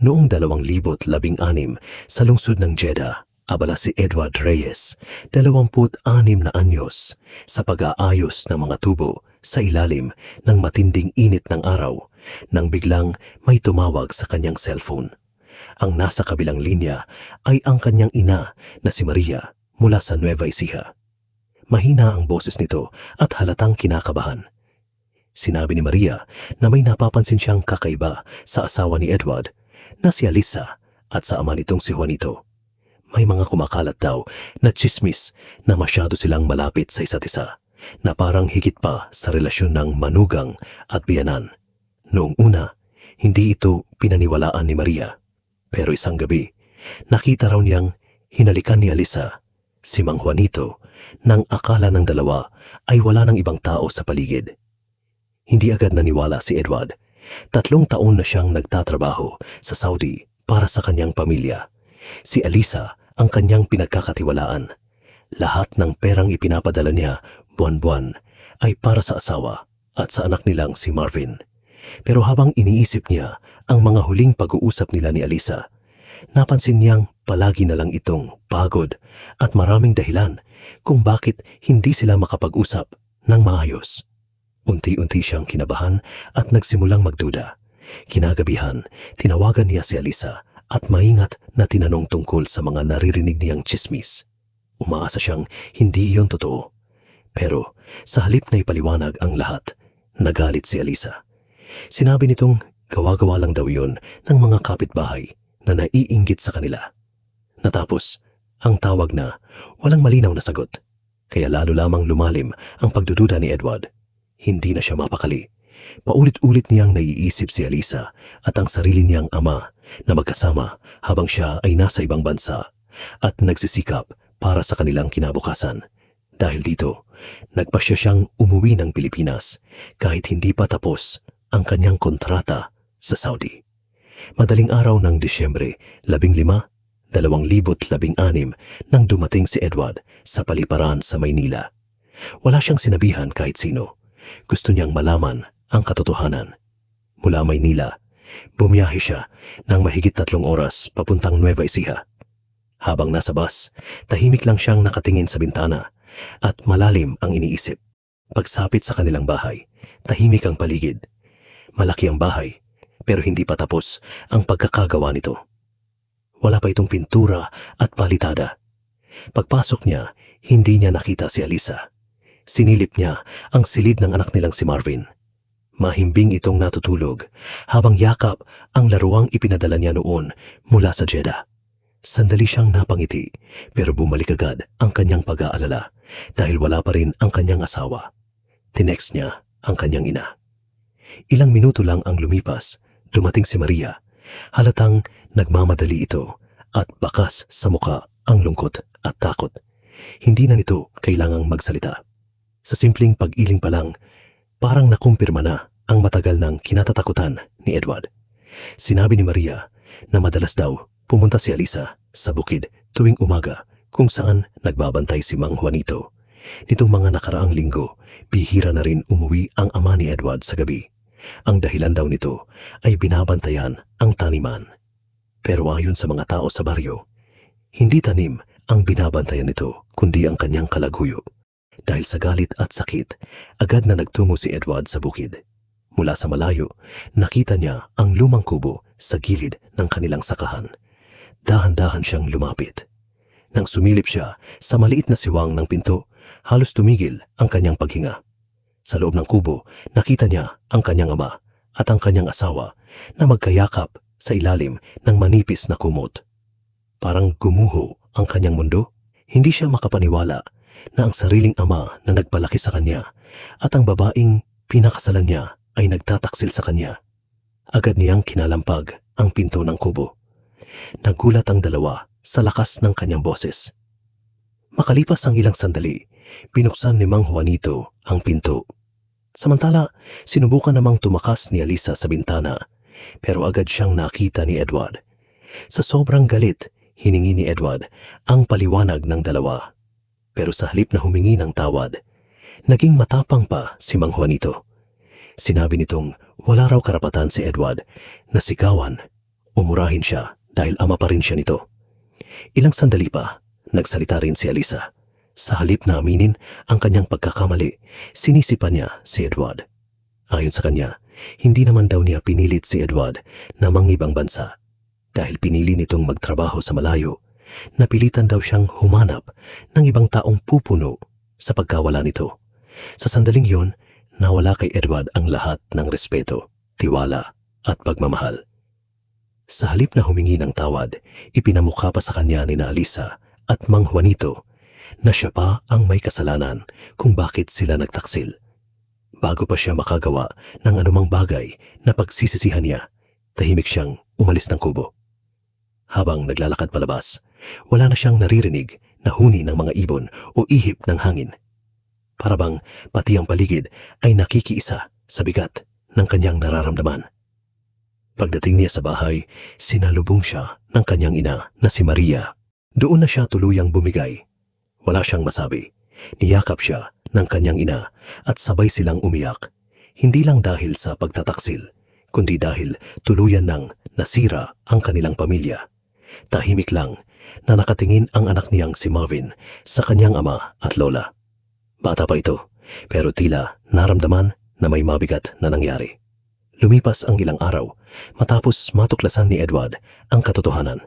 Noong 2016 sa lungsod ng Jeddah, abala si Edward Reyes, 26 na anyos, sa pag-aayos ng mga tubo sa ilalim ng matinding init ng araw nang biglang may tumawag sa kanyang cellphone. Ang nasa kabilang linya ay ang kanyang ina na si Maria mula sa Nueva Ecija. Mahina ang boses nito at halatang kinakabahan. Sinabi ni Maria na may napapansin siyang kakaiba sa asawa ni Edward na si Alisa at sa ama nitong si Juanito. May mga kumakalat daw na tsismis na masyado silang malapit sa isa't isa, na parang higit pa sa relasyon ng manugang at biyanan. Noong una, hindi ito pinaniwalaan ni Maria. Pero isang gabi, nakita raw niyang hinalikan ni Alisa si Mang Juanito nang akala ng dalawa ay wala ng ibang tao sa paligid. Hindi agad naniwala si Edward. 3 taon na siyang nagtatrabaho sa Saudi para sa kanyang pamilya. Si Alisa ang kanyang pinagkakatiwalaan. Lahat ng perang ipinapadala niya buwan-buwan ay para sa asawa at sa anak nilang si Marvin. Pero habang iniisip niya ang mga huling pag-uusap nila ni Alisa, napansin niyang palagi na lang itong pagod at maraming dahilan kung bakit hindi sila makapag-usap ng maayos. Unti-unti siyang kinabahan at nagsimulang magduda. Kinagabihan, tinawagan niya si Alisa at maingat na tinanong tungkol sa mga naririnig niyang tsismis. Umaasa siyang hindi iyon totoo. Pero sa halip na ipaliwanag ang lahat, nagalit si Alisa. Sinabi nitong gawa-gawa lang daw iyon ng mga kapitbahay na naiinggit sa kanila. Natapos ang tawag na walang malinaw na sagot, kaya lalo lamang lumalim ang pagdududa ni Edward. Hindi na siya mapakali. Paulit-ulit niyang naiisip si Alisa at ang sarili niyang ama na magkasama habang siya ay nasa ibang bansa at nagsisikap para sa kanilang kinabukasan. Dahil dito, nagpasya siyang umuwi ng Pilipinas kahit hindi pa tapos ang kanyang kontrata sa Saudi. Madaling araw ng Disyembre 15, 2016 nang dumating si Edward sa paliparan sa Maynila. Wala siyang sinabihan kahit sino. Gusto niyang malaman ang katotohanan. Mula Maynila, bumiyahe siya ng mahigit 3 oras papuntang Nueva Ecija. Habang nasa bus, tahimik lang siyang nakatingin sa bintana at malalim ang iniisip. Pagsapit sa kanilang bahay, tahimik ang paligid. Malaki ang bahay, pero hindi pa tapos ang pagkakagawa nito. Wala pa itong pintura at palitada. Pagpasok niya, hindi niya nakita si Alisa. Sinilip niya ang silid ng anak nilang si Marvin. Mahimbing itong natutulog habang yakap ang laruang ipinadala niya noon mula sa Jeddah. Sandali siyang napangiti pero bumalik agad ang kanyang pag-aalala dahil wala pa rin ang kanyang asawa. Tinext niya ang kanyang ina. Ilang minuto lang ang lumipas, dumating si Maria. Halatang nagmamadali ito at bakas sa muka ang lungkot at takot. Hindi na nito kailangang magsalita. Sa simpleng pag-iling pa lang, parang nakumpirma na ang matagal ng kinatatakutan ni Edward. Sinabi ni Maria na madalas daw pumunta si Alisa sa bukid tuwing umaga kung saan nagbabantay si Mang Juanito. Nitong mga nakaraang linggo, bihira na rin umuwi ang ama ni Edward sa gabi. Ang dahilan daw nito ay binabantayan ang taniman. Pero ayon sa mga tao sa baryo, hindi tanim ang binabantayan nito kundi ang kanyang kalaguyo. Dahil sa galit at sakit, agad na nagtungo si Edward sa bukid. Mula sa malayo, nakita niya ang lumang kubo sa gilid ng kanilang sakahan. Dahan-dahan siyang lumapit. Nang sumilip siya sa maliit na siwang ng pinto, halos tumigil ang kanyang paghinga. Sa loob ng kubo, nakita niya ang kanyang ama at ang kanyang asawa na magkayakap sa ilalim ng manipis na kumot. Parang gumuho ang kanyang mundo. Hindi siya makapaniwala na ang sariling ama na nagpalaki sa kanya at ang babaeng pinakasalan niya ay nagtataksil sa kanya. Agad niyang kinalampag ang pinto ng kubo. Nagulat ang dalawa sa lakas ng kanyang boses. Makalipas ang ilang sandali, binuksan ni Mang Juanito ang pinto. Samantala, sinubukan namang tumakas ni Alisa sa bintana, pero agad siyang nakita ni Edward. Sa sobrang galit, hiningi ni Edward ang paliwanag ng dalawa. Pero sa halip na humingi ng tawad, naging matapang pa si Mang Juanito. Sinabi nitong wala raw karapatan si Edward na sigawan o mumurahin siya dahil ama pa rin siya nito. Ilang sandali pa, nagsalita rin si Alisa. Sa halip na aminin ang kanyang pagkakamali, sinisipa niya si Edward. Ayon sa kanya, hindi naman daw niya pinilit si Edward na mangibang bansa. Dahil pinili nitong magtrabaho sa malayo, napilitan daw siyang humanap ng ibang taong pupuno sa pagkawala nito. Sa sandaling yon, nawala kay Edward ang lahat ng respeto, tiwala at pagmamahal. Sa halip na humingi ng tawad, ipinamukha pa sa kanya ni Alisa at Mang Juanito na siya pa ang may kasalanan kung bakit sila nagtaksil. Bago pa siya makagawa ng anumang bagay na pagsisisihan niya, tahimik siyang umalis ng kubo. Habang naglalakad palabas, wala na siyang naririnig na huni ng mga ibon o ihip ng hangin. Parabang pati ang paligid ay nakikiisa sa bigat ng kanyang nararamdaman. Pagdating niya sa bahay, sinalubong siya ng kanyang ina na si Maria. Doon na siya tuluyang bumigay. Wala siyang masabi. Niyakap siya ng kanyang ina at sabay silang umiyak. Hindi lang dahil sa pagtataksil, kundi dahil tuluyan nang nasira ang kanilang pamilya. Tahimik lang na nakatingin ang anak niyang si Marvin sa kanyang ama at lola. Bata pa ito, pero tila naramdaman na may mabigat na nangyari. Lumipas ang ilang araw matapos matuklasan ni Edward ang katotohanan.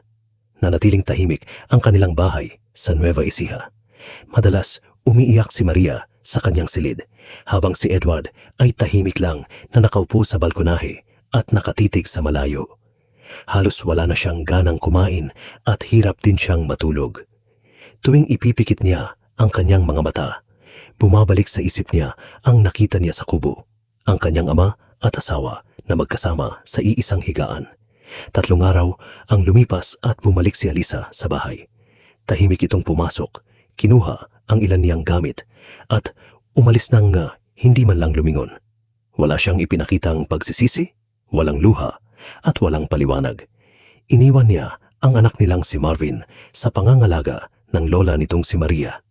Nanatiling tahimik ang kanilang bahay sa Nueva Ecija. Madalas umiiyak si Maria sa kanyang silid habang si Edward ay tahimik lang na nakaupo sa balkonahe at nakatitig sa malayo. Halos wala na siyang ganang kumain at hirap din siyang matulog. Tuwing ipipikit niya ang kanyang mga mata, bumabalik sa isip niya ang nakita niya sa kubo, ang kanyang ama at asawa na magkasama sa iisang higaan. 3 araw ang lumipas at bumalik si Alisa sa bahay. Tahimik itong pumasok, kinuha ang ilan niyang gamit at umalis nang hindi man lang lumingon. Wala siyang ipinakitang pagsisisi, walang luha at walang paliwanag. Iniwan niya ang anak nilang si Marvin sa pangangalaga ng lola nitong si Maria.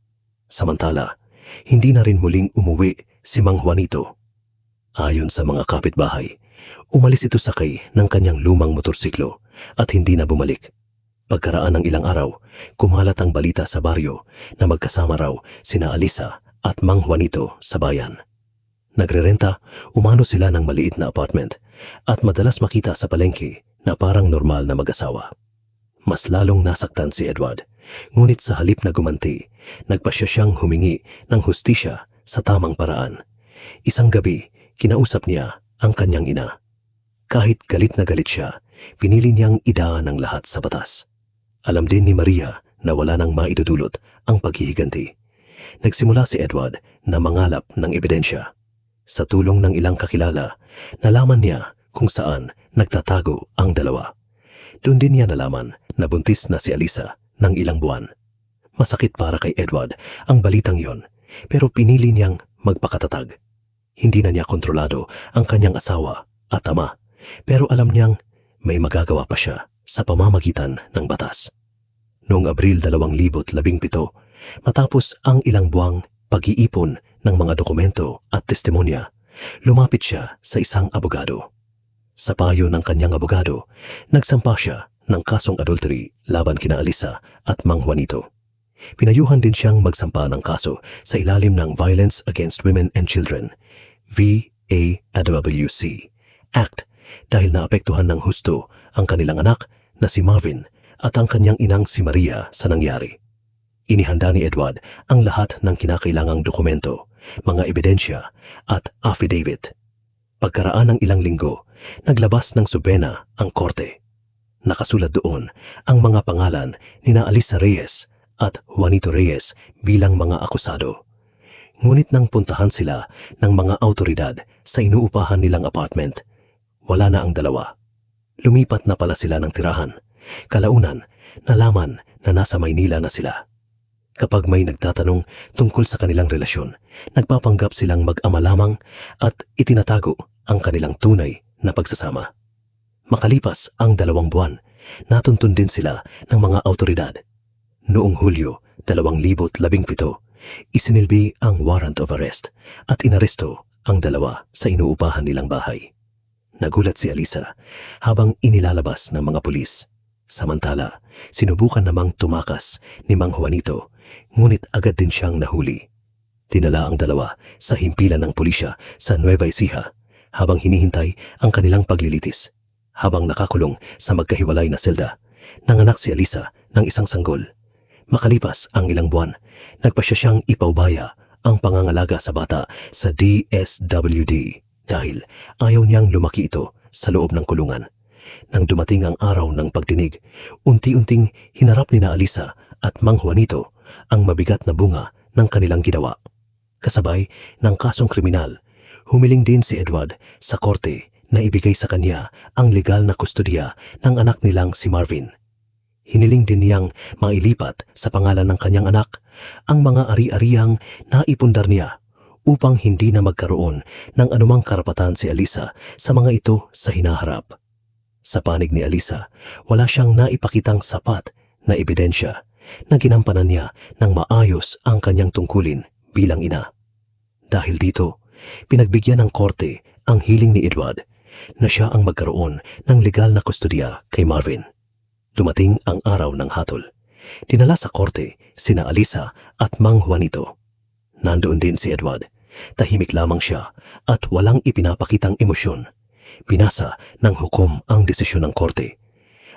Samantala, hindi na rin muling umuwi si Mang Juanito. Ayon sa mga kapitbahay, umalis ito sakay ng kanyang lumang motorsiklo at hindi na bumalik. Pagkaraan ng ilang araw, kumalat ang balita sa baryo na magkasama raw sina Alisa at Mang Juanito sa bayan. Nagrerenta, umano sila ng maliit na apartment at madalas makita sa palengke na parang normal na mag-asawa. Mas lalong nasaktan si Edward, ngunit sa halip na gumanti, nagpasya siyang humingi ng hustisya sa tamang paraan. Isang gabi, kinausap niya ang kanyang ina. Kahit galit na galit siya, pinili niyang idaan ng lahat sa batas. Alam din ni Maria na wala nang maidudulot ang paghihiganti. Nagsimula si Edward na mangalap ng ebidensya. Sa tulong ng ilang kakilala, nalaman niya kung saan nagtatago ang dalawa. Doon din niya nalaman na buntis na si Alisa ng ilang buwan. Masakit para kay Edward ang balitang yon, pero pinili niyang magpakatatag. Hindi na niya kontrolado ang kanyang asawa at ama, pero alam niyang may magagawa pa siya sa pamamagitan ng batas. Noong Abril 2017, matapos ang ilang buwang pag-iipon ng mga dokumento at testimonya, lumapit siya sa isang abogado. Sa payo ng kanyang abogado, nagsampa siya ng kasong adultery laban kina Alisa at Mang Juanito. Pinayuhan din siyang magsampa ng kaso sa ilalim ng Violence Against Women and Children, VAWC Act, dahil naapektuhan ng husto ang kanilang anak na si Marvin at ang kanyang inang si Maria sa nangyari. Inihanda ni Edward ang lahat ng kinakailangang dokumento, mga ebidensya at affidavit. Pagkaraan ng ilang linggo, naglabas ng subena ang korte. Nakasulat doon ang mga pangalan ni Alisa Reyes at Juanito Reyes bilang mga akusado. Ngunit nang puntahan sila ng mga autoridad sa inuupahan nilang apartment, wala na ang dalawa. Lumipat na pala sila ng tirahan. Kalaunan, nalaman na nasa Maynila na sila. Kapag may nagtatanong tungkol sa kanilang relasyon, nagpapanggap silang mag-ama lamang at itinatago ang kanilang tunay na pagsasama. Makalipas ang 2 buwan, natuntun din sila ng mga autoridad. Noong Hulyo 2017, isinilbi ang warrant of arrest at inaresto ang dalawa sa inuupahan nilang bahay. Nagulat si Alisa habang inilalabas ng mga pulis. Samantala, sinubukan namang tumakas ni Mang Juanito, ngunit agad din siyang nahuli. Dinala ang dalawa sa himpilan ng pulisya sa Nueva Ecija habang hinihintay ang kanilang paglilitis. Habang nakakulong sa magkahiwalay na selda, nanganak si Alisa ng isang sanggol. Makalipas ang ilang buwan, nagpasya siyang ipaubaya ang pangangalaga sa bata sa DSWD dahil ayaw niyang lumaki ito sa loob ng kulungan. Nang dumating ang araw ng pagdinig, unti-unting hinarap ni Alisa at Mang Juanito ang mabigat na bunga ng kanilang ginawa. Kasabay ng kasong kriminal, humiling din si Edward sa korte na ibigay sa kanya ang legal na kustodiya ng anak nilang si Marvin. Hiniling din niyang mailipat sa pangalan ng kanyang anak ang mga ari-arihang naipundar niya upang hindi na magkaroon ng anumang karapatan si Alisa sa mga ito sa hinaharap. Sa panig ni Alisa, wala siyang naipakitang sapat na ebidensya na ginampanan niya ng maayos ang kanyang tungkulin bilang ina. Dahil dito, pinagbigyan ng korte ang hiling ni Edward na siya ang magkaroon ng legal na kustodiya kay Marvin. Dumating ang araw ng hatol. Dinala sa korte sina Alisa at Mang Juanito. Nandoon din si Edward. Tahimik lamang siya at walang ipinapakitang emosyon. Binasa ng hukom ang desisyon ng korte.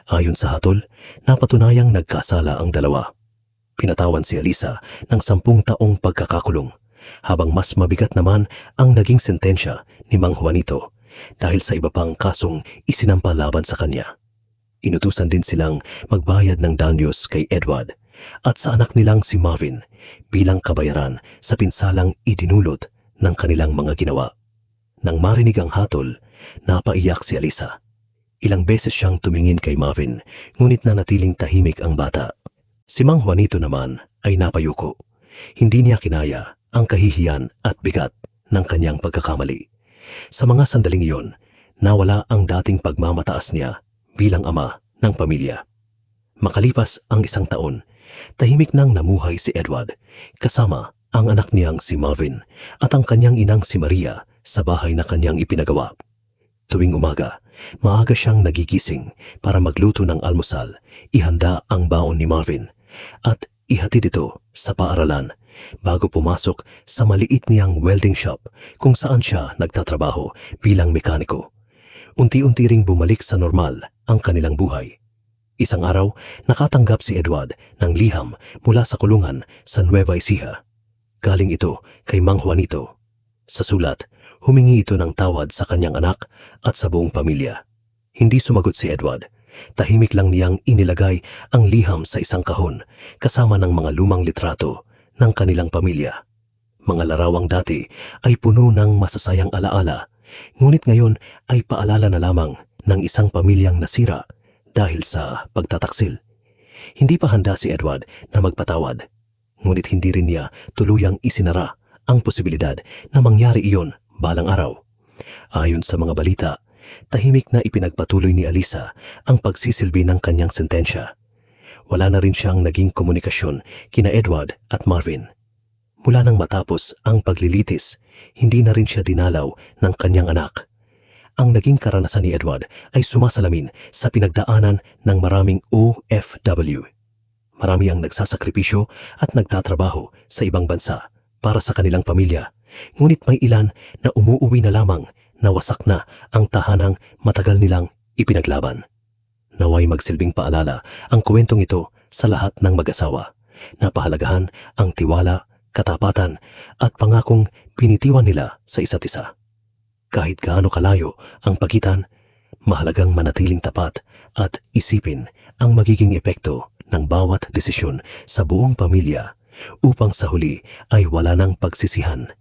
Ayon sa hatol, napatunayang nagkasala ang dalawa. Pinatawan si Alisa ng 10 taong pagkakakulong, habang mas mabigat naman ang naging sentensya ni Mang Juanito dahil sa iba pang kasong isinampa laban sa kanya. Inutusan din silang magbayad ng danyos kay Edward at sa anak nilang si Marvin bilang kabayaran sa pinsalang idinulot ng kanilang mga ginawa. Nang marinig ang hatol, napaiyak si Alisa. Ilang beses siyang tumingin kay Marvin, ngunit nanatiling tahimik ang bata. Si Mang Juanito naman ay napayuko. Hindi niya kinaya ang kahihiyan at bigat ng kanyang pagkakamali. Sa mga sandaling iyon, nawala ang dating pagmamataas niya bilang ama ng pamilya. Makalipas ang 1 taon, tahimik nang namuhay si Edward kasama ang anak niyang si Marvin at ang kanyang inang si Maria sa bahay na kanyang ipinagawa. Tuwing umaga, maaga siyang nagigising para magluto ng almusal, ihanda ang baon ni Marvin at ihatid ito sa paaralan bago pumasok sa maliit niyang welding shop kung saan siya nagtatrabaho bilang mekaniko. Unti-unti ring bumalik sa normal ang kanilang buhay. Isang araw, nakatanggap si Edward ng liham mula sa kulungan sa Nueva Ecija. Galing ito kay Mang Juanito. Sa sulat, humingi ito ng tawad sa kanyang anak at sa buong pamilya. Hindi sumagot si Edward. Tahimik lang niyang inilagay ang liham sa isang kahon kasama ng mga lumang litrato ng kanilang pamilya. Mga larawang dati ay puno ng masasayang alaala, ngunit ngayon ay paalala na lamang ng isang pamilyang nasira dahil sa pagtataksil. Hindi pa handa si Edward na magpatawad, ngunit hindi rin niya tuluyang isinara ang posibilidad na mangyari iyon balang araw. Ayon sa mga balita, tahimik na ipinagpatuloy ni Alisa ang pagsisilbi ng kanyang sentensya. Wala na rin siyang naging komunikasyon kina Edward at Marvin. Mula nang matapos ang paglilitis, hindi na rin siya dinalaw ng kanyang anak. Ang naging karanasan ni Edward ay sumasalamin sa pinagdaanan ng maraming OFW. Marami ang nagsasakripisyo at nagtatrabaho sa ibang bansa para sa kanilang pamilya, ngunit may ilan na umuuwi na lamang na wasak na ang tahanang matagal nilang ipinaglaban. Naway magsilbing paalala ang kwentong ito sa lahat ng mag-asawa na pahalagahan ang tiwala, katapatan at pangakong binitiwan nila sa isa't isa. Kahit gaano kalayo ang pagitan, mahalagang manatiling tapat at isipin ang magiging epekto ng bawat desisyon sa buong pamilya upang sa huli ay wala nang pagsisihan